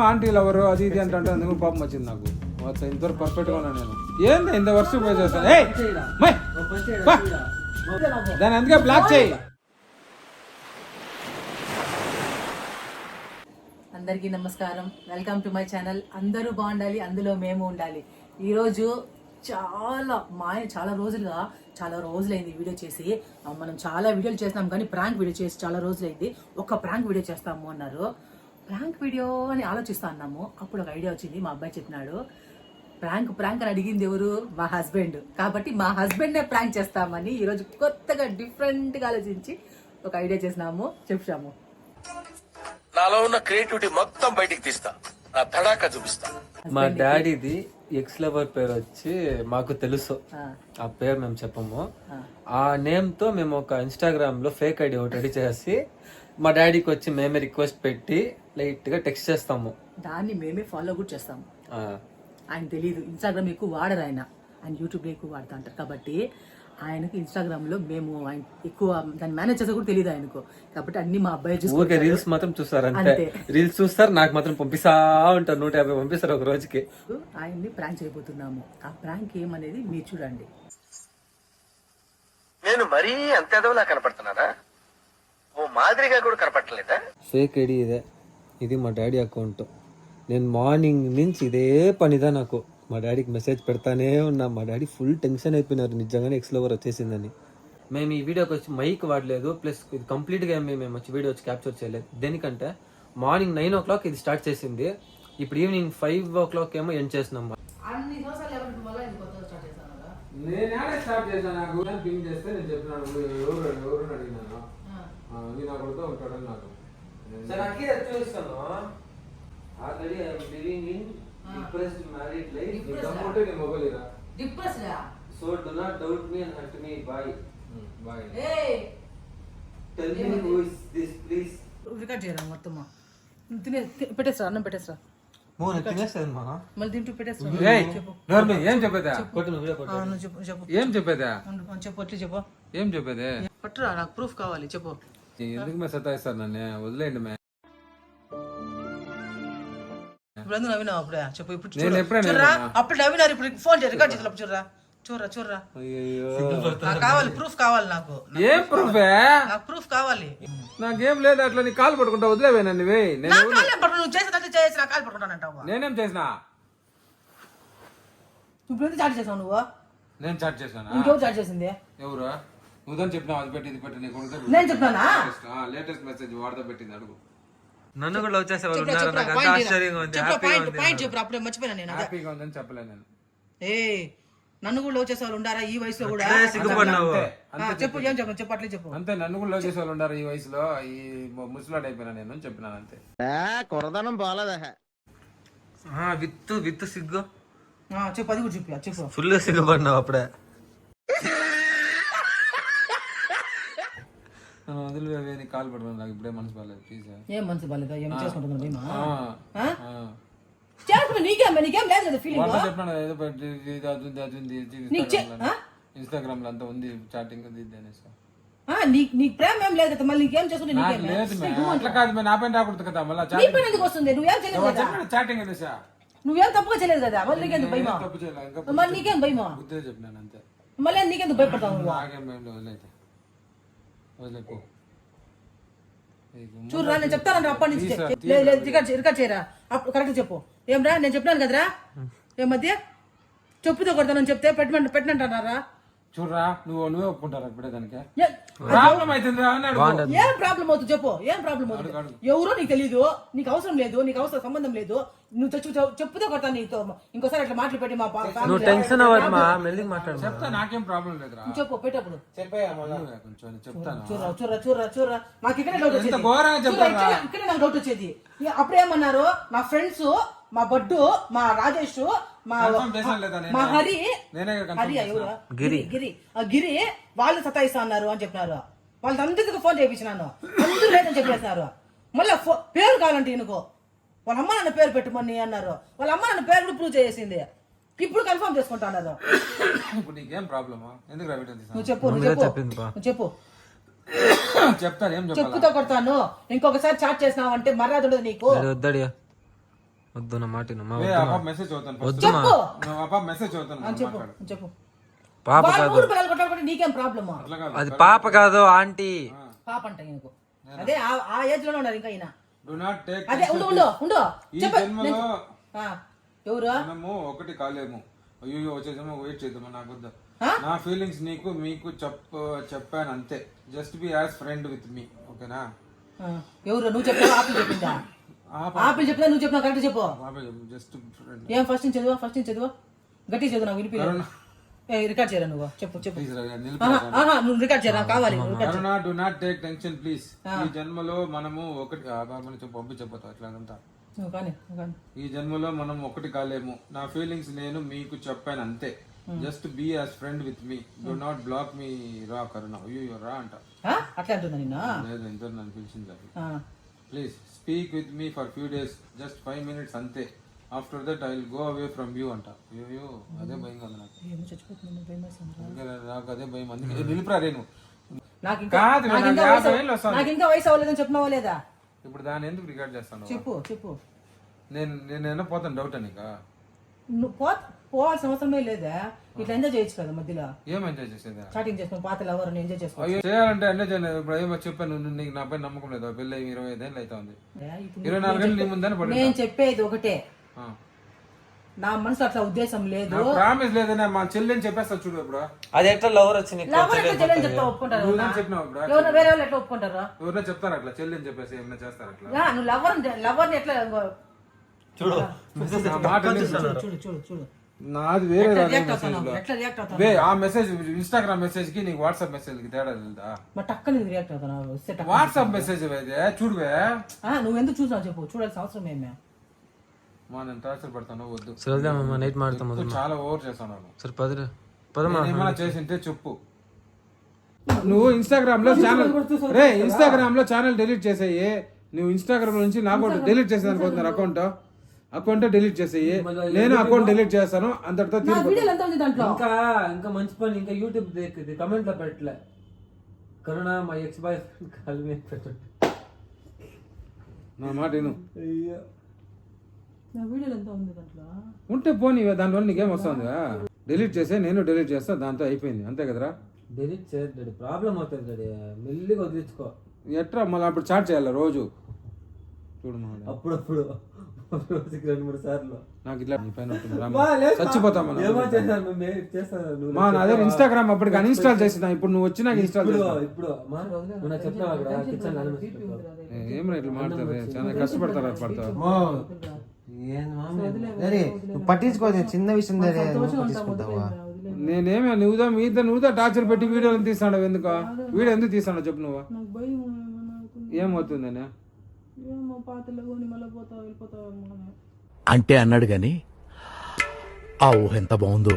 ఆంటీలు ఎవరు అది ఇది అంటే అందుకు కోపం వచ్చింది నాకు. ఇంతవరకు పర్ఫెక్ట్ గా ఉన్నా నేను. ఏంది ఇంత వర్షం పోయి చేస్తాను. దాని అందుకే బ్లాక్ చేయి. అందరికీ నమస్కారం, వెల్కమ్ టు మై ఛానల్. అందరూ బాగుండాలి, అందులో మేము ఉండాలి. ఈరోజు చాలా రోజులైంది వీడియో చేసి. మనం చాలా వీడియోలు చేస్తాం కానీ ప్రాంక్ వీడియో చేసి చాలా రోజులైంది. ఒక ప్రాంక్ వీడియో చేస్తాము అన్నారు. ప్రాంక్ వీడియో అని ఆలోచిస్తా అన్నాము. అప్పుడు ఒక ఐడియా వచ్చింది. మా అబ్బాయి చెప్పినాడు, ప్రాంక్ అని అడిగింది ఎవరు? మా హస్బెండ్. కాబట్టి మా హస్బెండ్నే ప్రాంక్ చేస్తామని ఈరోజు కొత్తగా డిఫరెంట్గా ఆలోచించి ఒక ఐడియా చేసినాము, చెప్పాము. నాలో ఉన్న క్రియేటివిటీ మొత్తం బయటికి తీస్తా, నా తడాకా చూపిస్తా. మా డాడీది ఎక్స్ లవర్ పేరు వచ్చి మాకు తెలుసు, ఆ పేరు మేము చెప్పము. ఆ నేమ్ తో మేము ఒక ఇన్స్టాగ్రామ్ లో ఫేక్ ఐడి ఒకటి రెడీ చేసి మా డాడీకి వచ్చి మేమే రిక్వెస్ట్ పెట్టి లైట్ గా టెక్స్ట్ చేస్తాము. దాన్ని మేమే ఫాలో కూడా చేస్తాము. ఆయన తెలియదు, ఇన్స్టాగ్రామ్ ఎక్కువ వాడరు ఆయన యూట్యూబ్ లో ఎక్కువ వాడుతూ అంటారు. కాబట్టి ఆయనకు ఇన్స్టాగ్రామ్ లో మేము ఆయన ఎక్కువ దాన్ని మేనేజ్ చేసా కూడా తెలియదు ఆయనకు. కాబట్టి అన్ని మా అబ్బాయి ఊరికే రీల్స్ మాత్రం చూస్తారు అంతే. రీల్స్ చూస్తారు, నాకు మాత్రం పంపిస్తా ఉంటారు. 150 పంపిస్తారు ఒక రోజుకి. ఆయన్ని ప్రాంక్ చేయబోతున్నాము. ఆ ప్రాంక్ ఏమనేది మీరు చూడండి. నేను మరీ అంత ఎదవలా కనపడుతున్నారా? ఓ మాదిరిగా కూడా కనపడలేదా? ఫేక్ ఐడి ఇదే, ఇది మా డాడీ అకౌంట్. నేను మార్నింగ్ నుంచి ఇదే పనిదా నాకు. మా డాడీకి మెసేజ్ పెడతానే ఉన్నా. మా డాడీ ఫుల్ టెన్షన్ అయిపోయినారు, నిజంగానే ఎక్స్ లవర్ వచ్చేసిందని. మేము ఈ వీడియోకి వచ్చి మైక్ వాడలేదు, ప్లస్ ఇది కంప్లీట్గా మేము వచ్చి వీడియో వచ్చి క్యాప్చర్ చేయలేదు. దేనికంటే మార్నింగ్ 9 o'clock ఇది స్టార్ట్ చేసింది. ఇప్పుడు ఈవినింగ్ 5 o'clock ఏమో ఎండ్ చేసినాం. నేను స్టార్ట్ చేశాను. నాకు పింక్ చేస్తే నేను చెప్పినాను ఎవరు అడిగినాను. నా కొడుతూ ఉంటాడని నాకు చూస్తాను. Already I'm living in depressed married life. నేను mobile Ira. So do not doubt me and hurt me. Bye. Bye. Tell me who is this, please. Record చేయరా మొత్తం పెట్టేస్తా, అన్నం పెట్టేస్తా. మళ్ళీ తింటూ పెట్టేస్తా. ఏం చెప్పేదా? ఏం చెప్పేదా? చెప్పు, అట్లే చెప్పు. ఏం చెప్పేదే? పట్టురా, నాకు ప్రూఫ్ కావాలి, చెప్పు. ఎందుకు మే సతాయిస్తారు నన్ను? వదిలేయండి మే. ఇప్పుడు ఎందుకు నవ్వినావు? అప్పుడే చెప్పు. ఇప్పుడు నేను ఎప్పుడైనా చూడరా, అప్పుడు నవ్వినారు. ఇప్పుడు ఫోన్ చేసి రికార్డ్ చేసి చూడరా. చూడరా. నాకు కావాలి, ప్రూఫ్ కావాలి. నాకు ఏం ప్రూఫ్? నాకు ప్రూఫ్ కావాలి. నాకేం లేదు. అట్లా నీ కాలు పట్టుకుంటా వదిలేవే నన్ను. నువ్వు చేసినట్టు చేసి నా కాలు పట్టుకుంటానంటావా? నేనేం చేసినా? ఇప్పుడు ఎందుకు చాట్ చేసావు నువ్వు? నేను చాట్ చేసానా? ఇంకెవరు చాట్ చేసింది? ఎవరు? నువ్వు చెప్పినావు అది పెట్టి ఇది పెట్టి. నీకు నేను చెప్పానా? లేటెస్ట్ మెసేజ్ వాడితో పెట్టింది, అడుగు. నన్ను కూడా లవ్ చేసేవాళ్ళు ఉన్నారు. నాకు అంత ఆశ్చర్యంగా ఉంది, పాయింట్ చెప్పు. అప్పుడే మర్చిపోయినా నేను. హ్యాపీగా ఉందని చెప్పలేదు నేను. నన్ను కూడా లవ్ చేసే వాళ్ళు ఉండారా ఈ వయసులో కూడా? సిగ్గుపడినావు. చెప్పు, ఏం చెప్పు, చెప్పు, అట్లే చెప్పు. అంతే, నన్ను కూడా లవ్ చేసే వాళ్ళు ఉండారు ఈ వయసులో. ఈ ముసలాడు అయిపోయినా నేను చెప్పినాను అంతే. కొరదనం బాలేదా? విత్ సిగ్గు. చెప్పు, అది కూడా చెప్పు. ఫుల్ సిగ్గుపడినావు అప్పుడే. వదిలివే, నీ కాలు పడుతుంది. నాకు ఇప్పుడే మనసు బాగాలేదు. ప్లీజ్. ఏం మనసు బాగాలేదా? ఏం చేసుకుంటున్నా? నీకేం లేదు కదా ఫీలింగ్? చెప్పినాను ఏదో ఇన్స్టాగ్రామ్ లో అంతా ఉంది చాటింగ్ అనేసి. నీకు ప్రేమ ఏం లేదు కదా, మళ్ళీ నీకేం చేసుకుంటే అట్లా కాదు, నా పైన రాకూడదు కదా. మళ్ళీ ఎందుకు వస్తుంది? నువ్వేం చేయలేదు, చాటింగ్ అనేసా. నువ్వేం తప్పుగా చేయలేదు కదా, మళ్ళీ నీకెందుకు భయమా? మరి నీకేం భయమా? బుద్ధే చెప్పినాను అంతే. మళ్ళీ నీకెందుకు భయపడతావు? నాకేం భయం లేదు, వదిలేపో. చూడరా, నేను చెప్తాను అప్పటి నుంచి. రికార్డ్ చేయరా, అప్పుడు కరెక్ట్ చెప్పు. ఏం రా, నేను చెప్పినాను కదరా ఏ మధ్య చెప్పుతో కొడతానని చెప్తే పెట్టినట్టున్నారా? చూడరా, నువ్వే ఒప్పుకుంటారా ఇప్పుడే? దానికి ఏం ప్రాబ్లం అవుతుంది చెప్పు. ఏం ప్రాబ్లం అవుతుంది? ఎవరో నీకు తెలియదు, నీకు అవసరం లేదు, నీకు అవసరం సంబంధం లేదు. నువ్వు చెప్పుతో కొడతాను నీతో. ఇంకోసారి అట్లా మాటలు పెట్టి మా టెన్షన్ అవ్వద్దు, మెల్లిగా మాట్లాడు. చెప్తా, నాకేం ప్రాబ్లం లేదురా. చెప్పు, పెట్టప్పుడు చెప్తాను. చూరా నాకు ఇక్కడే డౌట్ వచ్చేది. ఇక్కడే నాకు డౌట్ వచ్చేది. అప్పుడేమన్నారు నా ఫ్రెండ్స్, మా బడ్డు, మా రాజేష్, మా హరి గిరి వాళ్ళు సతాయిస్తా అన్నారు అని చెప్పినారు. వాళ్ళందరికీ ఫోన్ చేయించినాను, అందరూ లేదని చెప్పేసినారు. మళ్ళీ పేరు కావాలంటే ఈయనకు వాళ్ళ అమ్మ నాన్న పేరు పెట్టుమని అన్నారు. వాళ్ళ అమ్మ నాన్న పేరు కూడా ప్రూవ్ చేసింది. ఇప్పుడు కన్ఫర్మ్ చేసుకుంటా అన్నారు. నువ్వు చెప్పు. చెప్పుతో కొడతాను. ఇంకొకసారి చాట్ చేసినావు అంటే మర్యాద ఉండదు నీకు. వద్దు నా మాట విను. మా ఏ, వద్దు ఆ మా. పాప మెసేజ్ చదువుతాను first. వద్దు మా. చెప్పు నువ్వు ఆ పాప మెసేజ్ చదువుతాను ఆ, చెప్పు మాట్లాడు. చెప్పు పాప వాళ్ళు కాదు, మూడు పిల్లలు కొట్టాడుకుంటే నీకేం ప్రాబ్లమా? అట్లా కాదు. అది పాప కాదు ఆంటీ. పాప అంటే నీకు అదే ఆ ఏజ్ లోనే ఉన్నారు ఇంకా ఈయన. Do not take అదే ఉండు ఉండు ఉండు ఈ చెప్పు జన్మలో ఆ, ఎవరు మనము ఒకటి కాలేము. అయ్యో వచ్చేసేమో వెయిట్ చేద్దామా, నాకు వద్దా. ఆ? నా ఫీలింగ్స్ మీకు చెప్పాను అంతే. Just be as friend with me, ఓకేనా? ఆ, ఎవరు నువ్వు చెప్పావు? ఆపిల్ చెప్పిందా? ఆపిల్ చెప్పినా నువ్వు చెప్పినా కరెక్ట్ చెప్పు. Just friend. ఏం ఫస్ట్ నుంచి చదువు గట్టి చదువు, నాకు వినిపించలేదు. రికార్డ్ చేయరా నువ్వు? చెప్పు చెప్పు. ప్లీజ్ నువ్వు రికార్డ్ చేయరా, కావాలి record Karuna, do not take tension please. ఈ జన్మలో మనము ఒకటి చెప్పొద్దు అట్లాగంతా. కానీ ఈ జన్మలో మనం ఒకటి కాలేము. నా ఫీలింగ్స్ నేను మీకు చెప్పాను అంతే. Just be as friend with me. Do not block me రా కరుణ. అయ్యో రా అంట. అట్లా అంటుందా నిన్న? లేదు, ఎంతో నన్ను పిలిచింది. Please speak with me for few days, just 5 minutes అంతే. After that I will go away from you అంట. అయ్యో అదే భయం కదా నాకు. ఇంకా నాకు అదే భయం. అందుకే నిలిపిరా నేను. నాకు కాదు, నాకు నాకు ఇంకా 50 ఏళ్ళు వస్తుంది. నాకు ఇంకా వయసు అవ్వలేదని చెప్పినావా లేదా? ఇప్పుడు దాన్ని ఎందుకు రికార్డ్ చేస్తాను? చెప్పు చెప్పు. నేను పోతాను. డౌట్ అనిక నువ్వు పోవాల్సిన అవసరమే లేదా? ఇట్లా ఎంజాయ్ చేయొచ్చు కదా మధ్యలో. ఏం ఎంజాయ్ చేసేదా? చాటింగ్ చేసుకుని పాతలు ఎవరు ఎంజాయ్ చేసుకో. అయ్యో చేయాలంటే ఎంజాయ్ చేయలేదు. ఇప్పుడు ఏమో చెప్పాను, నీకు నాపై నమ్మకం లేదు. పెళ్ళి 25 ఏళ్ళు అవుతా ఉంది. 24 గంటలు నీ ముందని పడి. నేను చెప్పేది ఒకటే, నా మనసు అట్లా ఉద్దేశం లేదు. ప్రామిస్ లేదనే మా చెల్లెని చెప్పేస్తా చూడు. ఇప్పుడు అది ఎట్లా లవర్ వచ్చి నీకు ఎవరు ఎట్లా చెల్లెని చెప్తా ఒప్పుకుంటారు? నువ్వు చెప్పినావు. ఇప్పుడు ఎవరు వేరే వాళ్ళు ఎట్లా ఒప్పుకుంటారు? ఎవరైనా చెప్తారు అట్లా చెల్లెని చెప్పేసి ఏమైనా చేస్తారు అట్లా. నువ్వు లవర్ని ఎట్లా చూడు నా మాట విను. చూడు చూడు చూడు నాది వేరే ఎట్లా రియాక్ట్ అవుతాను? ఆ మెసేజ్ ఇన్స్టాగ్రామ్ మెసేజ్ కి నీకు వాట్సాప్ మెసేజ్ కి తేడా తెలుదా? మరి టక్కని రియాక్ట్ అవుతాను. వాట్సాప్ మెసేజ్ అయితే చూడువే. నువ్వు ఎందుకు చూసావు చెప్పు? చూడాల్సిన అవసరం ఏమే? నేను టార్చర్ పెడతాను, వద్దు. సరేమ్మా, నైట్ మాడతాం. నువ్వు చాలా ఓవర్ చేస్తాను. సరే పదమా. ఏమైనా చేసింటే చెప్పు. నువ్వు ఇన్స్టాగ్రామ్ లో ఛానల్ డిలీట్ చేసేయి. నువ్వు ఇన్స్టాగ్రామ్ నుంచి నాకు డిలీట్ చేసేది అనుకుంటున్నారు. అకౌంట్ డిలీట్ చేసేయి. నేను అకౌంట్ డిలీట్ చేస్తాను. అంతటితో ఇంకా మంచి పని. ఇంకా యూట్యూబ్ కమెంట్ లో పెట్టలే కరుణ మా ఎక్స్ బాయ్ కాల్ మీద పెట్టండి. నా మాట విను. నా వీడియోలు ఎంత ఉంది దాంట్లో? ఉంటే పోనీ, దానివల్ల నీకేం వస్తుంది? డిలీట్ చేసే, నేను డిలీట్ చేస్తా, దాంతో అయిపోయింది. అంతే కదరా? డిలీట్ చేయద్దు, ప్రాబ్లం అవుతుంది. మెల్లిగా వదిలించుకో. ఎట్రా మళ్ళీ అప్పుడు చాట్ చేయాలి రోజు? చూడు అప్పుడప్పుడు రోజుకి 2-3 సార్లు. నాకు ఇట్లా నీ పైన చచ్చిపోతాం. అదే ఇన్స్టాగ్రామ్ అప్పటికి అన్ఇన్స్టాల్ చేసినా. ఇప్పుడు నువ్వు వచ్చినాక ఇన్స్టాల్ ఏం ఇట్లా మాట్లాడతారు? చాలా కష్టపడతారు. అది పడతావు. పట్టించుకోదు, చిన్న విషయం పట్టించుకుంటావా? నేనేమే నువ్వుదా టార్చర్ పెట్టి వీడియోలు తీస్తాడు. ఎందుకు వీడియో ఎందుకు తీస్తాడో చెప్పు నువ్వు. ఏమవుతుందనే? అంటే అన్నాడు గాని ఆ ఊహ ఎంత బాగుందో.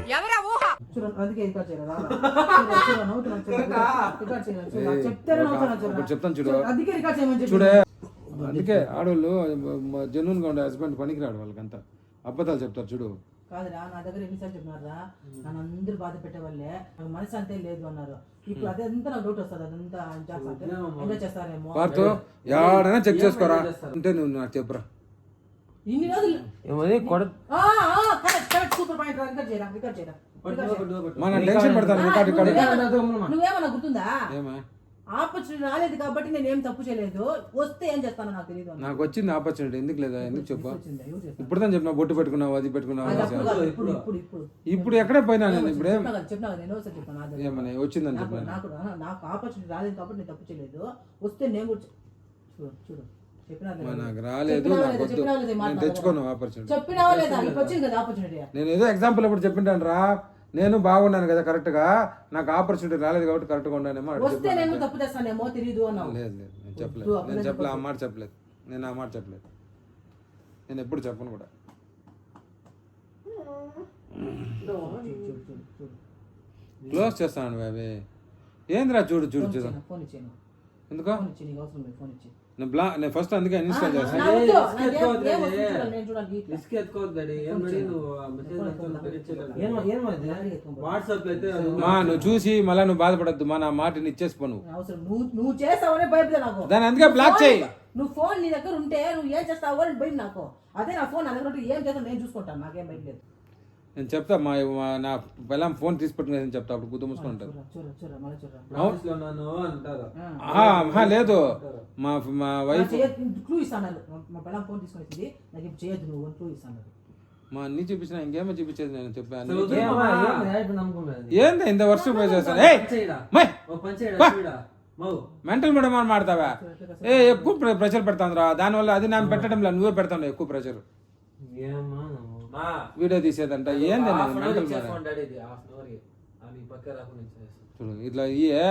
చెప్తాను చూడే. అందుకే ఆడవాళ్ళు జెన్యూన్ గా ఉండే హస్బెండ్ పనికిరాడు. వాళ్ళకంతా అబద్ధాలు చెప్తారు చూడు. కాదురా, నా దగ్గర ఎన్నిసార్లు చెప్పినారా, నన్ను అందరూ బాధ పెట్టే వాళ్ళే, నాకు మనసు అంతే లేదు అన్నారు. ఇప్పుడు అదంతా నాకు డౌట్ వస్తుంది. అదంతా ఎంజాయ్ చేస్తారేమో. వారితో ఎవడైనా చెక్ చేసుకోరా అంటే నువ్వు నాకు చెప్పురా. ఇన్ని రోజులు సూపర్ పాయింట్. రికార్డ్ చేయరా. మన టెన్షన్ పెడతాను. నువ్వేమన్నా గుర్తుందా? ఏమా ఆపర్చునిటీ రాలేదు కాబట్టి నేను ఏం తప్పు చేయలేదు. వస్తే ఏం చేస్తానో నాకు తెలియదు. నాకు వచ్చింది ఆపర్చునిటీ. ఎందుకు లేదా? ఎందుకు చెప్పు. ఇప్పుడు దాన్ని చెప్పినా బొట్టు పెట్టుకున్నావు, అది పెట్టుకున్నావు. ఇప్పుడు ఎక్కడే పోయినా నేను ఇప్పుడే ఏమన్నా వచ్చిందని చెప్పిన. నాకు ఆపర్చునిటీ రాలేదు కాబట్టి నేను తప్పు చేయలేదు. వస్తే నేను కూడా చూడు నాకు రాలేదు, నేను తెచ్చుకోను ఆపర్చునిటీ. చెప్పినావా లేదా? ఇప్పుడు వచ్చింది కదా ఆపర్చునిటీ. నేను ఏదో ఎగ్జాంపుల్ ఇప్పుడు చెప్పింటాను రా. నేను బాగున్నాను కదా కరెక్ట్ గా, నాకు ఆపర్చునిటీ రాలేదు కాబట్టి కరెక్ట్ గా ఉన్నానేమో. వస్తే నేను తప్పు చేస్తానేమో తెలియదు అన్నావు. లేదు నేను చెప్పలేదు. ఆ మాట చెప్పలేదు. నేను ఆ మాట చెప్పలేదు. నేను ఎప్పుడు చెప్పను కూడా. క్లోజ్ చేస్తాను బాబీ. ఏందిరా చూడు చూడు చూడు. ఎందుకో ఫోన్ ఇచ్చి నీకు అవసరం లేదు, ఫోన్ ఇచ్చి. నేను ఫస్ట్ అందుకే ఇన్స్టాల్ చేశాను. నాకు వద్దు, రిస్క్ నాకు ఎత్తుకోవద్దు ఏం డాడీ. వద్దు, చూడాలి, నేను చూడాలి ఇట్లా. రిస్క్ ఎత్తుకోవద్దు డాడీ. ఏం డాడీ నువ్వు ఆ మెసేజ్ ఏమది వాట్సాప్ అయితే మా నువ్వు చూసి మళ్ళీ నువ్వు బాధపడద్దు మా, నా మాటని ఇచ్చేసిపో నువ్వు. అవసరం నువ్వు చేస్తావనే భయపడే నాకు. దాన్ని అందుకే బ్లాక్ చేయి. నువ్వు ఫోన్ నీ దగ్గర ఉంటే నువ్వు ఏం చేస్తావు అని భయం నాకు. అదే నా ఫోన్ నా దగ్గర ఉంటే ఏం చేస్తావు నేను చూసుకుంటాను, నాకేం భయం లేదు. నేను చెప్తా నా పిల్లం ఫోన్ తీసి పెట్టుకుని చెప్తా, అప్పుడు గుర్తు మూసుకుంటారు. చూరా మళ్ళీ చూరా. ఆఫీస్ లో ఉన్నాను అంటారు. లేదు మా వైఫ్ క్లూ ఇస్తాను, మా పిల్లలు ఫోన్ తీసుకొని వచ్చింది, నాకు ఇప్పుడు చేయొద్దు నువ్వు క్లూ ఇస్తాను. మా అన్ని చూపించిన ఇంకేమో చూపించేది నేను చెప్పాను. నమ్మకం ఏంది ఇంత వర్షం పోయి చేస్తాను. మెంటల్ మీడియం అని మాడతావా? ఎక్కువ ప్రెషర్ పెడతాందిరా, దానివల్ల అది నేను పెట్టడంలో నువ్వే పెడతాను ఎక్కువ ప్రెషర్. వీడియో తీసేదంట ఏంది మెంటల్ చూడు ఇట్లా ఇయే.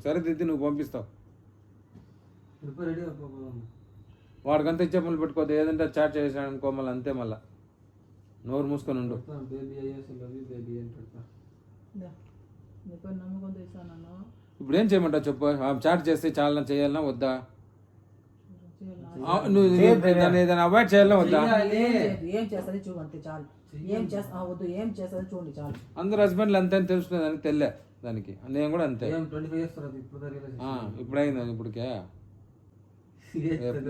సరే దిద్ది నువ్వు పంపిస్తావు. వాడికంతా ఇచ్చే పనులు పెట్టుకోవద్దు, ఏదంటే చాట్ చేసాడు అనుకో మళ్ళీ అంతే, మళ్ళా నోరు మూసుకొని ఉండు. నమ్మకంతో ఇస్తాను. ఇప్పుడు ఏం చేయమంటావు చెప్పు? చాట్ చేస్తే చాలా చేయాలన్నా వద్దా? నువ్వు దాన్ని ఏదైనా అవాయిడ్ చేయాలన్నా వద్దా? ఏం చేస్తుంది చూడు అంతే చాలు. ఏం చేస్తా వద్దు, ఏం చేస్తుంది చూడండి చాలు. అందరు హస్బెండ్లు అంతే అని తెలుసుకునే దానికి తెల్లే దానికి, నేను కూడా అంతే. ఇప్పుడు అయింది ఇప్పటికే.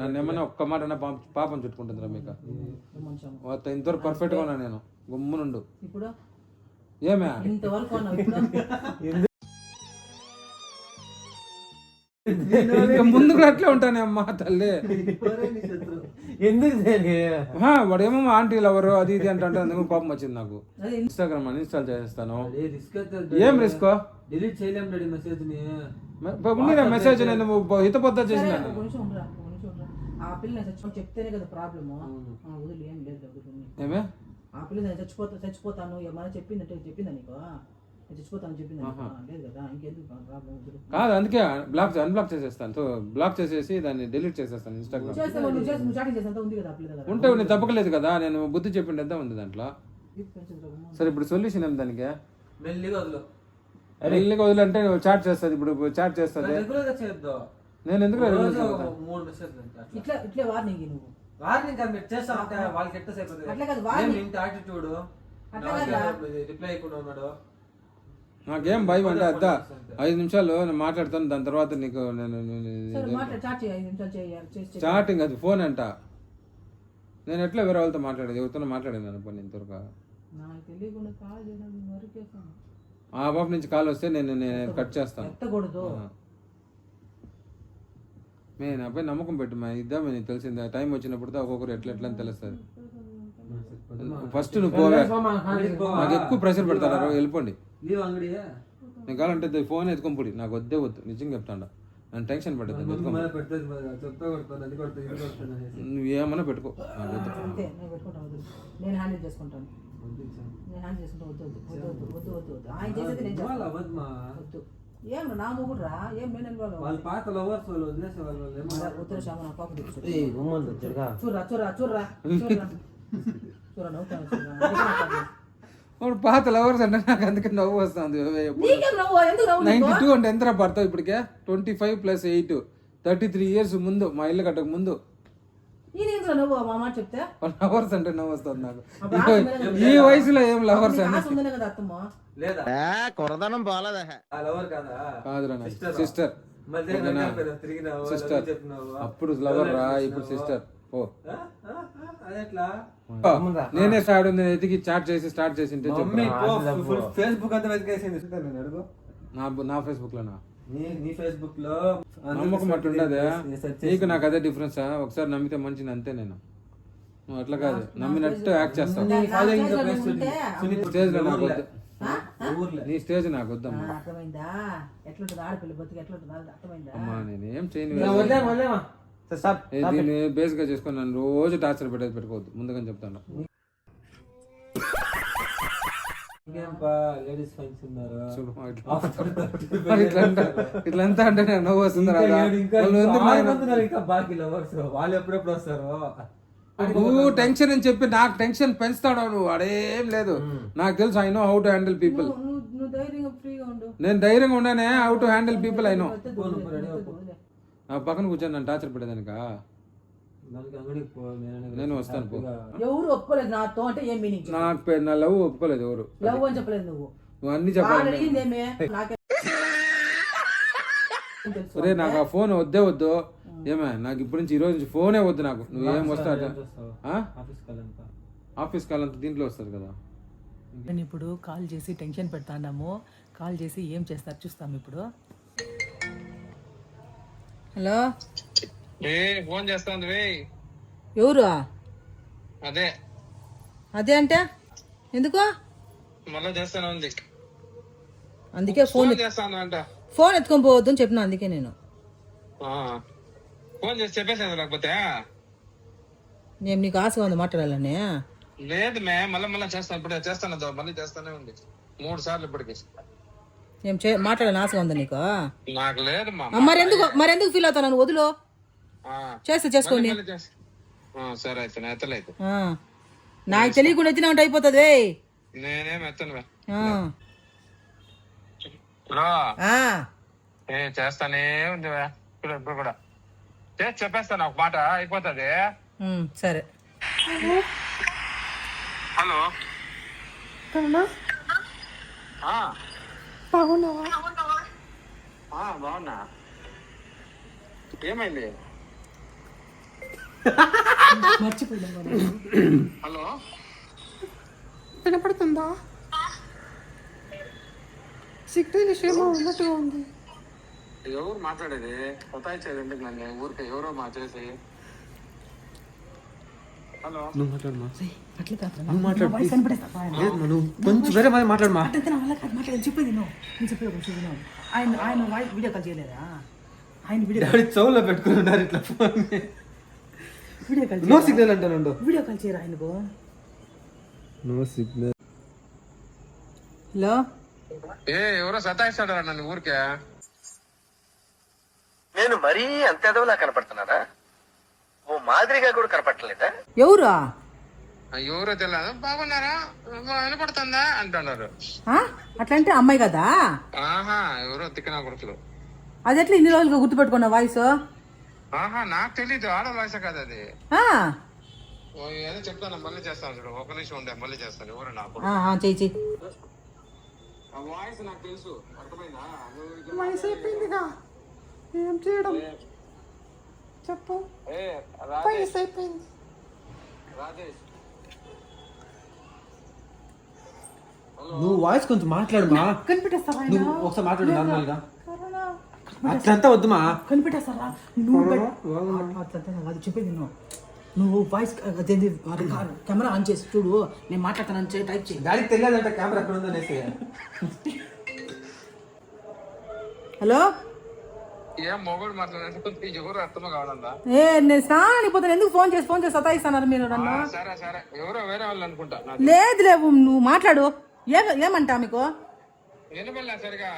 నన్ను ఏమన్నా ఒక్క మాట అన్నా పాపం చుట్టుకుంటుందిరా మీకు. ఇంతవరకు పర్ఫెక్ట్ గా ఉన్నా నేను, గుమ్మునుండు. ఇప్పుడు ఏమే ఇంతవరకు అన్నావు, ఇప్పుడు ఇంకా ముందు కూడా అట్లే ఉంటానే అమ్మా తల్లి. ఎందుకు వాడు ఏమో ఆంటీ లవరు అది ఇది అంటే అందుకు కోపం వచ్చింది నాకు. ఇన్స్టాగ్రామ్ అన్ఇన్స్టాల్ చేస్తాను. ఏం రిస్క్? డిలీట్ చేయలేం డాడీ మెసేజ్ ని. ఉన్నీరా మెసేజ్ నేను హితపొద్ద చేసినాను. కొంచెం ఉండరా. ఆ పిల్ల నేను చచ్చిపోతాను చెప్తేనే కదా ప్రాబ్లము. వదిలి ఏం లేదు ఏమే ఆ పిల్ల నేను చచ్చిపోతాను ఏమన్నా చెప్పిందంటే చెప్పిందా నీకు? చచ్చిపోతాను చెప్పింది లేదు కదా, ఇంకెందుకు ప్రాబ్లం? కాదు అందుకే అన్బ్లాక్ చేసేస్తాను. సో బ్లాక్ చేసేసి దాన్ని డిలీట్ చేసేస్తాను ఇన్స్టాగ్రామ్. నువ్వు చాటింగ్ చేసేంత ఉంది కదా ఆ పిల్ల దగ్గర. ఉంటే నేను తప్పకలేదు కదా, నేను బుద్ధి చెప్పిండే ఉంది దాంట్లో. సరే ఇప్పుడు సొల్యూషన్ ఏం దానికి? మెల్లిగా వదిలో. మెల్లిగా వదిలంటే నువ్వు చాట్ చేస్తుంది. ఇప్పుడు చాట్ చేస్తుంది. నేను ఎందుకు 3 మెసేజ్లు ఇట్లా వార్నింగ్ నువ్వు వార్నింగ్ కాదు మీరు చేస్తా ఉంటే వాళ్ళకి ఎట్ట సేపు అట్లా కాదు వార్నింగ్. ఇంత యాటిట్యూడ్ రిప్లై అయిపోయి ఉన్నాడు. నాకేం భయం అంటే అద్దా 5 నిమిషాలు నేను మాట్లాడతాను, దాని తర్వాత నీకు నేను చాటింగ్ అది ఫోన్ అంట. నేను ఎట్లా వేరే వాళ్ళతో మాట్లాడేది? ఎవరితో మాట్లాడేది అనుకోండి ఇంతవరకు. ఆ బాబు నుంచి కాల్ వస్తే నేను కట్ చేస్తాను. నేను అబ్బాయి నమ్మకం పెట్టు మా ఇద్దాం, నీకు తెలిసిందే. టైం వచ్చినప్పుడు ఒక్కొక్కరు ఎట్లా అని తెలుస్తుంది. ఫస్ట్ నువ్వు పోవే, నాకు ఎక్కువ ప్రెషర్ పెడతారు, వెళ్ళిపోండి. నేను కావాలంటే ఫోన్ ఎత్తుకొని పొడి, నాకు వద్దే వద్దు, నిజంగా చెప్తాను. నన్ను టెన్షన్ పెట్టద్దు. నువ్వు ఏమన్నా పెట్టుకో, నాకు వద్దు. నేను హ్యాండిల్ చేసుకుంటాను. ఏం నా మొగుడు రా, ఏం నేను పాత లవర్స్ అంటే నాకు అందుకే నవ్వు వస్తుంది. 92 అంటే ఎంత పడతావు ఇప్పటికే? 25 + 8 33 years ముందు, మా ఇల్లు కట్టక ముందు. చెప్తే లవర్స్ అంటే నవ్వు వస్తుంది నాకు. ఈ వయసులో ఏం లవర్స్ అని. కాదురా సిస్టర్. సిస్టర్ అప్పుడు లవర్ రా, ఇప్పుడు సిస్టర్. ఓ నేనే ఎతికి చాట్ చేసి స్టార్ట్ చేసి ఫేస్బుక్ అంతా వెతికేసింది. నా ఫేస్బుక్ లోనా? నీ ఫేస్బుక్ లో నమ్మకం అట్లుండదే నీకు నాకు అదే డిఫరెన్స్. ఒకసారి నమ్మితే మంచిది అంతే. నేను నువ్వు అట్లా కాదు, నమ్మినట్టు యాక్ట్ చేస్తావు. స్టేజ్ లో నాకు వద్దు, నీ స్టేజ్ నాకు వద్దమ్మా. అమ్మా నేనేం చేయను. దీన్ని బేస్ గా చేసుకొని నన్ను రోజు టార్చర్ పెట్టేది పెట్టుకోవద్దు, ముందుగా చెప్తాను. ఇట్లంతా అంటే నేను నవ్వు వస్తుంది. వాళ్ళు ఎప్పుడెప్పుడు వస్తారు? నువ్వు టెన్షన్ అని చెప్పి నాకు టెన్షన్ పెంచుతాడు నువ్వు, అడేం లేదు. నాకు తెలుసు, I know how to handle people. నువ్వు ధైర్యంగా ఫ్రీగా ఉండు. నేను ధైర్యంగా ఉన్నానే, how to handle people I know. నా పక్కన కూర్చొని నన్ను టార్చర్ పెట్టేదానికా? నేను వస్తాను పో. ఎవరు ఒప్పుకోలేదు నాతో అంటే ఏం మీనింగ్? నాకు నా లవ్ ఒప్పుకోలేదు ఎవరు. లవ్ అని చెప్పలేదు నువ్వు. నువ్వు అన్ని చెప్పాలి. అడిగిందేమే నాకే ఒరే నాకు ఆ ఫోన్ వద్దే వద్దు. ఏమే నాకు ఇప్పటి నుంచి ఈ రోజు నుంచి ఫోనే వద్దు నాకు. నువ్వేం వస్తావు ఆఫీస్ కాల్ అంతా దీంట్లో వస్తుంది కదా. నేను ఇప్పుడు కాల్ చేసి టెన్షన్ పెడతాము. కాల్ చేసి ఏం చేస్తారు చూస్తాం ఇప్పుడు. హలో, ఫోన్ చేస్తాను. ఎవరు? అదే అదే అంటే ఎందుకు? మళ్ళా చేస్తాను ఉంది. అందుకే ఫోన్ చేస్తాను అంట. ఫోన్ ఎత్తుకొని పోవద్దు అని చెప్పిన, అందుకే నేను ఫోన్ చేసి చెప్పేసాను. లేకపోతే నేను నీకు ఆశగా ఉంది మాట్లాడాలని. లేదు మళ్ళీ చేస్తాను. ఇప్పుడు చేస్తాను, మళ్ళీ చేస్తానే ఉంది 3 సార్లు ఇప్పటికి. నేను మాట్లాడాలని ఆశగా ఉందా నీకు? నాకు లేదు మరెందుకు ఫీల్ అవుతాను? నువ్వు వదులు, చేస్తా చేసుకోండి. సరే అయితే ఎత్తలేదు. నాకు తెలియకుండా ఎత్తినా ఉంటే అయిపోతుంది. నేనేం ఎత్తను. చేస్తానే ఉంది ఇప్పుడు కూడా చేసి చెప్పేస్తాను. ఒక మాట అయిపోతుంది. సరే. హలో, బాగున్నా. ఏమైంది? హలో, వినపడుతుందా? సిగ్నల్ విషయమో ఉన్నట్టుగా ఉంది. ఎవరు మాట్లాడేది? కొత్త ఎందుకు నన్ను ఊరికే ఎవరో చేసి. హలో, నువ్వు మాట్లాడమా. నువ్వు మాట్లాడు నువ్వు కొంచెం వేరే మాట్లాడమా. చెప్పేది నేను చెప్పేది ఆయన వీడియో కాల్ చేయలేదా? ఆయన వీడియో చెవుల్లో పెట్టుకుని ఉన్నారు ఇట్లా phone. Video call no signal అంటాను. వీడియో కాల్ చేయరా ఆయనకు? No signal. హలో, ఎవరో సతాయిస్తాడా నన్ను ఊరికే? నేను మరీ అంత ఎదవలా కనపడుతున్నారా? ఓ మాదిరిగా కూడా కనపడలేదా? ఎవరా? ఎవరో తెలియదు. బాగున్నారా, వినపడుతుందా అంటున్నారు. అట్లంటే అమ్మాయి కదా. ఆహా, ఎవరో తిక్కనా కొడుకులు. అది ఎట్లా ఇన్ని రోజులుగా గుర్తుపెట్టుకున్నా వాయిస్? ఆహా, నాకు తెలీదు. ఆడ వాయిస్ కదా అది. ఏదో చెప్తాను, మళ్ళీ చేస్తాను. చూడు, ఒక నిమిషం ఉండే, మళ్ళీ చేస్తాను. ఎవరు నాకు చెయ్యి. వాయిస్ నాకు తెలుసు, అర్థమైందా? వయసు అయిపోయిందిగా, ఏం చేయడం చెప్పు. వయసు అయిపోయింది. రాజేష్, నువ్వు వాయిస్ కొంచెం మాట్లాడమా. కనిపెట్టేస్తావా? నువ్వు ఒకసారి మాట్లాడు నార్మల్ గా. అట్లంతా వద్దుమా. కనిపెట్టేస్తారా? అది చెప్పేది నువ్వు వాయిస్ కెమెరా ఆన్ చేసి చూడు, నేను మాట్లాడతాను టైప్ చేయి. దానికి తెలియదంట కెమెరా ఎక్కడ ఉందో అనేసి. హలో, ఏం మొగుడు మాట్లాడుతుంటే ఎవరు అర్థం కావాలన్నా? నేను స్నానం అయిపోతాను. ఎందుకు ఫోన్ చేసి సతాయిస్తున్నారు మీరు నన్ను? సరే సరే, ఎవరో వేరే వాళ్ళు అనుకుంటా. లేదు నువ్వు మాట్లాడు. ఏమంటా మీకు? సరిగా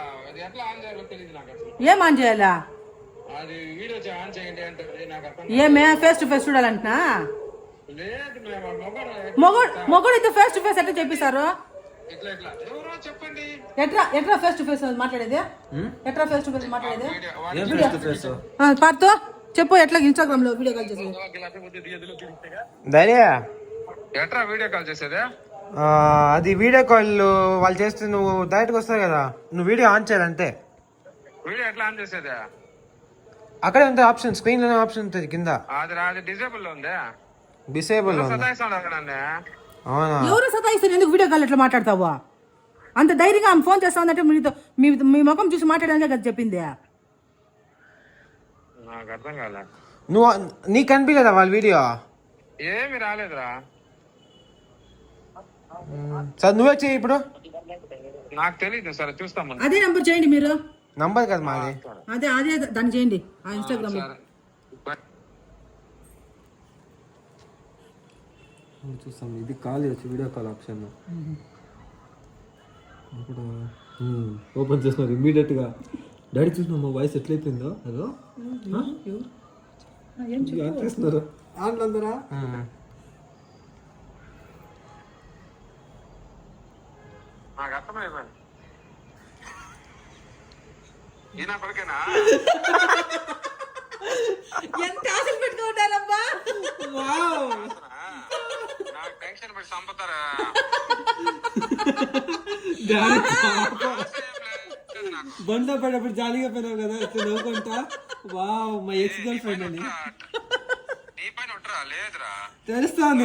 ఎట్లా ఆన్ చేయాలో తెలియదు నాకు. ఏం ఆన్ చేయాలా? అది వీడియో ఆన్ చేయండి అంటే నాకు అర్థం. ఏమే ఫేస్ టు ఫేస్ చూడాలంటున్నా? లేదు, మొగుడు అయితే ఫేస్ టు ఫేస్ ఎట్లా చెప్పిస్తారు? ఎవరో చెప్పండి. ఎట్లా ఫేస్ టు ఫేస్ మాట్లాడేది? ఎట్లా ఫేస్ టు ఫేస్ మాట్లాడేది? పార్తో చెప్పు, ఎట్లా ఇన్స్టాగ్రామ్ లో వీడియో కాల్ చేసేది? ఎట్లా వీడియో కాల్ చేసేది? అది వీడియో కాల్ వాళ్ళు చేస్తే నువ్వు డైరెక్ట్గా వస్తావు కదా, నువ్వు వీడియో ఆన్ చేయాలంటే. వీడియో ఎట్లా ఆన్ చేసేది? అక్కడే ఉంటుంది ఆప్షన్, స్క్రీన్ లోనే ఆప్షన్ ఉంటుంది కింద. అది డిసేబుల్ లో ఉంది. డిసేబుల్ అవునా? ఎవరు సతాయిస్తారు? ఎందుకు వీడియో కాల్ ఎట్లా మాట్లాడతావా? అంత ధైర్యంగా ఆమె ఫోన్ చేస్తా ఉందంటే మీ ముఖం చూసి మాట్లాడడానికి కదా చెప్పింది. నాకు అర్థం కాలే. నువ్వు నీకు కనిపించలేదా వాళ్ళ వీడియో? ఏమి రాలేదురా. సార్ నువ్వే చెయ్యి ఇప్పుడు. నాకు తెలియదు. సరే చూస్తాం. అదే నంబర్ చేయండి మీరు. నంబర్ కదా మాది. అదే దాన్ని చేయండి ఆ ఇన్స్టాగ్రామ్ లో. చూస్తాం. ఇది కాల్ చేయొచ్చు, వీడియో కాల్ ఆప్షన్. ఓపెన్ చేస్తున్నారు ఇమ్మీడియట్ గా. డాడీ చూసిన మా వాయిస్ ఎట్లయిపోయిందో. హలో చేస్తున్నారు అందరా. నాకు అర్థమైపోయింది. ఈయన కొడుకేనా? ఎంత ఆశలు పెట్టుకుంటారబ్బా. నాకు టెన్షన్ పెట్టి చంపుతారా? బండ పడేప్పుడు జాలీగా పోయినావు కదా నవ్వుకుంటా. వావ్ మా ఎక్స్ గర్ల్ ఫ్రెండ్ అని నీ పైన ఉంటారా? లేదురా. తెలుస్తాను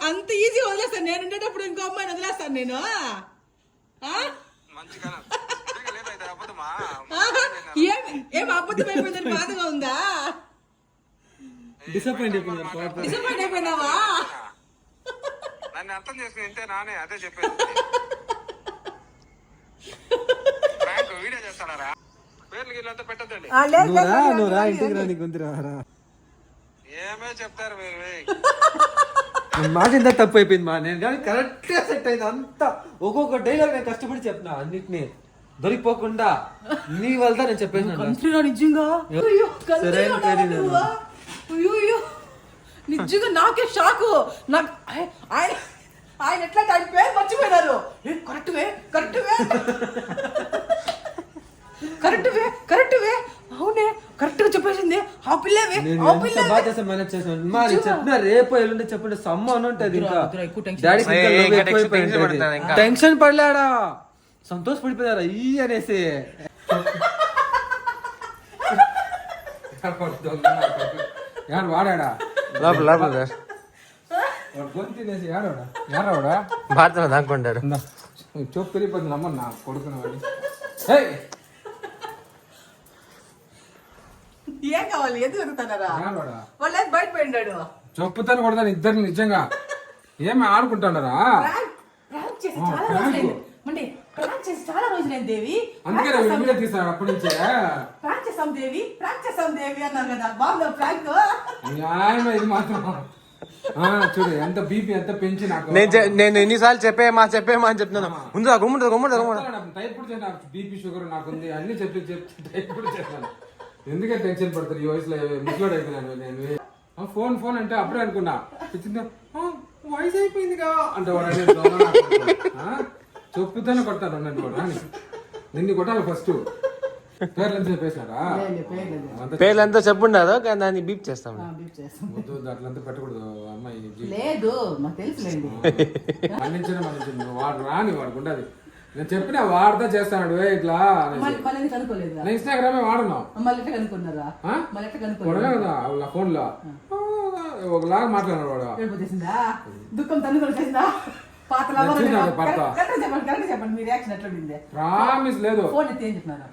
అంత ఈజీ వదిలేస్తాను నేను ఉండేటప్పుడు ఇంకో అమ్మాయిని వదిలేస్తాను నేను. మంచిగా లేదా? ఇది అబద్ధమా? ఏం అబద్ధం అయిపోయిందని బాధగా ఉందా? డిసప్పాయింట్ అయిపోయినారు. డిసప్పాయింట్ అయిపోయినావా? నన్ను అర్థం చేసుకుని ఇంతే నానే అదే చెప్పేది. ప్రాంక్ వీడియో చేస్తాడారా? పేర్లు గిట్లంతా పెట్టద్దండి. నువ్వు రా ఇంటికి రా నీకు రా. ఏమే చెప్తారు మీరు? మాట ఇంత తప్పు అయిపోయింది మా. నేను కానీ కరెక్ట్ గా సెట్ అయింది అంతా. ఒక్కొక్క డైలాగ్ నేను కష్టపడి చెప్తున్నా అన్నిటినీ దొరికిపోకుండా. నీ వల్ల నేను చెప్పేసి నిజంగా నిజంగా నాకే షాకు. నాకు ఆయన ఎట్లా ఆయన పేరు మర్చిపోయినారు. కరెక్ట్వే అవునే కరెక్ట్ గా చెప్పేసింది. ఆ పిల్లవే బాగా చేస్తాను మేనేజ్ చేసాను. మా నేను చెప్పిన రేపు ఎల్లుండి చెప్పండి సమ్మ అని ఉంటది. ఇంకా డాడీ టెన్షన్ పడలేడా, సంతోషపడిపోయారా ఈ అనేసి. వాడాడా గొంతు తినేసి ఏడవాడా భారత దాక్కుంటాడు. చూపు పెరిగిపోతుంది అమ్మ నా కొడుకున్నాడు. ఏం కావాలి? ఎందుకు వెతుకుతున్నారా? వాళ్ళు బయట పోయినాడు. చెప్పుతాను కొడతాను ఇద్దరిని నిజంగా. ఏమి ఆడుకుంటున్నారా? ప్రాంక్ చేసి చాలా రోజులైంది దేవి. అందుకే వీడియో తీసాను అప్పటి నుంచే. ప్రాంక్ చేసాం దేవి అన్నారు కదా. బాగుందా ప్రాంక్? న్యాయం ఇది మాత్రం. చూడు ఎంత బీపీ ఎంత పెంచి నాకు. నేను ఎన్నిసార్లు చెప్పేమా అని చెప్తున్నాను. ముందు టైప్ నాకు బీపీ షుగర్ నాకుంది అన్ని చెప్పి టైప్ కూడా చేస్తాను. ఎందుకే టెన్షన్ పడతారు ఈ వయసులో? ముసలోడు అయిపోయినాను నేను. ఫోన్ అంటే అప్పుడే అనుకున్నా వయసు అయిపోయిందిగా అంటే చెప్పుతానే కొడతాను నన్ను కూడా. నిన్ను కొట్టాలి ఫస్ట్. పేర్లంతా చెప్పేసినారా? పేర్లంతా చెప్పుండదు కానీ దాన్ని బీప్ చేస్తాం. వద్దు అట్లంతా పెట్టకూడదు అమ్మాయి. లేదు నాకు తెలుసులేండి. మన్నించిన వాడు రాని వాడికి ఉండదు. నేను చెప్పిన వాడితే చేస్తాడు ఇట్లా. నేను ఇన్స్టాగ్రామే వాడున్నావు కదా ఫోన్ లో ఒకలాగా మాట్లాడాడు వాడు. దుఃఖం తను కూడా చేసిందా? చెప్పండి మీ రియాక్షన్ ఎట్లుంది? ప్రామిస్ లేదు. ఫోన్ ఎత్తి ఏం చెప్పినారా?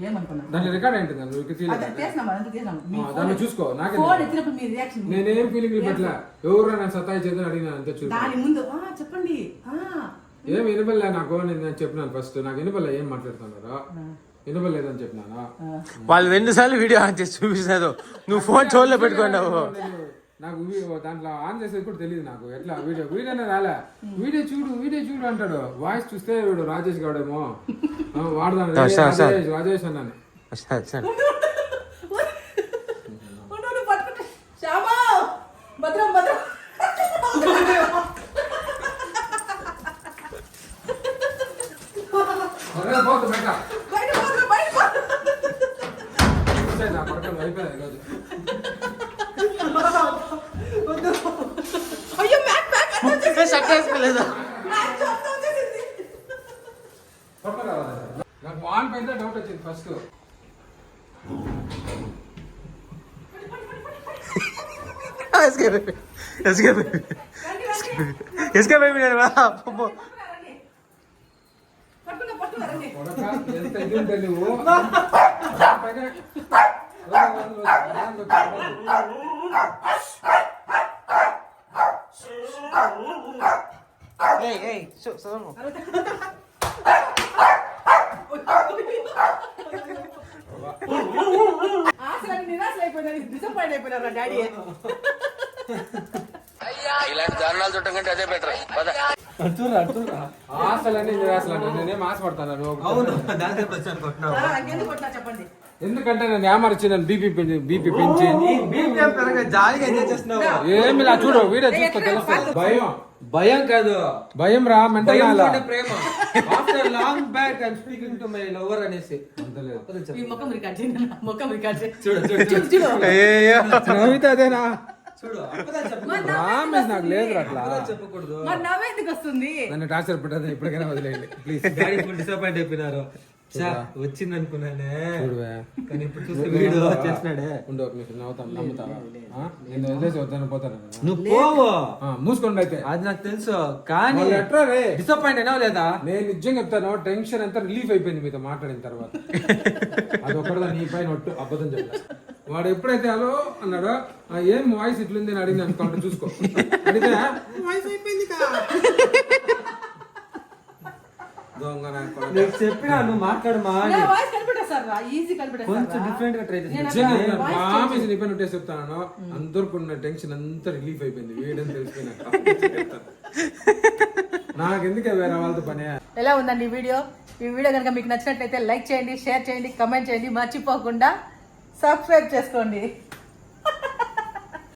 ఏమనుకున్నారు? దాంట్లో రికార్డ్ ఏంటి? దాన్ని చూసుకో. నాకే ఫోన్ ఎత్తినప్పుడు మీ రియాక్షన్ నేనేం ఫీలింగ్ పెట్టలే. ఎవరు నన్ను సత్తాయి చేద్దాం అడిగినా అంతే. చూడు దాని ముందు చెప్పండి. ఏం వినపడలే నాకు. నేను చెప్పినాను ఫస్ట్ నాకు వినపడలే ఏం మాట్లాడుతున్నారా. వినపడలేదని చెప్పినానా? వాళ్ళు 2 సార్లు వీడియో ఆన్ చేసి చూపిస్తారు. నువ్వు ఫోన్ చోట్లో పెట్టుకున్నావు. నాకు దాంట్లో ఆన్ చేసేది కూడా తెలియదు నాకు. ఎట్లా వీడియోనే రాలే. వీడియో చూడు అంటాడు. వాయిస్ చూస్తే వీడు రాజేష్ గౌడేమో వాడదాను. రాజేష్ అన్నాను. అయిపోయింది ఈరోజు. నాకు వాన్ పైన డౌట్ వచ్చింది ఫస్ట్. ఎంత ఇది ఉంటే నువ్వు డిసప్పాయింట్ అయిపోయినారా డాడీ? ఇలాంటి దారుణాలు చుట్టం కంటే అదే బెటర్. ఆశలన్నీ నిరాశలు. నేనేం ఆశపడతాను. చెప్పండి. ఎందుకంటే నేను ఏమరిచి నన్ను బీపీ పెంచి జాలీగా ఎంజాయ్ చేస్తున్నావు. ఏమి చూడు వీడియో చూస్తే తెలుస్తుంది. భయం కాదు, భయం రా మెంటల్ భయంతోనే ప్రేమ. After long back I'm speaking to my lover అనేసి. అబద్ధం చెప్పు. ఈ ముఖం రికార్డ్ చేయండి, ముఖం రికార్డ్ చేయండి. చూడు చూడు చూడు చూడు అయ్యయ్యో. నవ్వితే అదేనా చూడు, అబద్ధం చెప్పు. మరి నవ్వు ప్రామిస్ ఎందుకు నాకు లేదు అట్లా అబద్ధం చెప్పకూడదు. మరి నవ్వెందుకు వస్తుంది? నన్ను టార్చర్ పెట్టదు ఇప్పటికైనా వదిలేయండి ప్లీజ్. డాడీ ఫుల్ డిసప్పాయింట్ అయిపోయినారు. వచ్చింది అనుకున్నానే, చూడువే. కానీ ఇప్పుడు చూస్తే వీడియో చేసినాడే. ఉండు ఒక నిమిషం నవ్వుతాను నమ్ముతావా నేను వదిలేసి వద్దాను పోతాను నువ్వు పోవు, మూసుకోండి అయితే. అది నాకు తెలుసు, కానీ వాళ్ళు ఎట్రా రే డిసప్పాయింట్ అయినావు లేదా? నేను నిజంగా చెప్తాను టెన్షన్ అంతా రిలీఫ్ అయిపోయింది మీతో మాట్లాడిన తర్వాత. అది ఒకటిదా నీ పైన ఒట్టు అబద్ధం చెప్పా. వాడు ఎప్పుడైతే హలో అన్నాడో ఏం వాయిస్ ఇట్లుంది అని అడిగింది అనుకోండి చూసుకో. అడిగితే వాయిస్ అయిపోయింది దొంగ నా కొడుకు. నీకు చెప్పినా నువ్వు మాట్లాడమా అని. నా వాయిస్ కనిపెట్టేస్తారా? ఈజీ కనిపెట్టేస్తారా? కొంచెం డిఫరెంట్ గా ట్రై చేసి నిజంగా ప్రామిస్ నీ పైన ఒట్టేసి చెప్తాను అందరికి ఉన్న టెన్షన్ అంతా రిలీఫ్ అయిపోయింది వేయడం తెలిసిపోయినాక. నాకెందుకే వేరే వాళ్ళతో పని. ఎలా ఉందండి ఈ వీడియో? ఈ వీడియో కనుక మీకు నచ్చినట్లయితే లైక్ చేయండి, షేర్ చేయండి, కమెంట్ చేయండి, మర్చిపోకుండా సబ్స్క్రైబ్ చేసుకోండి.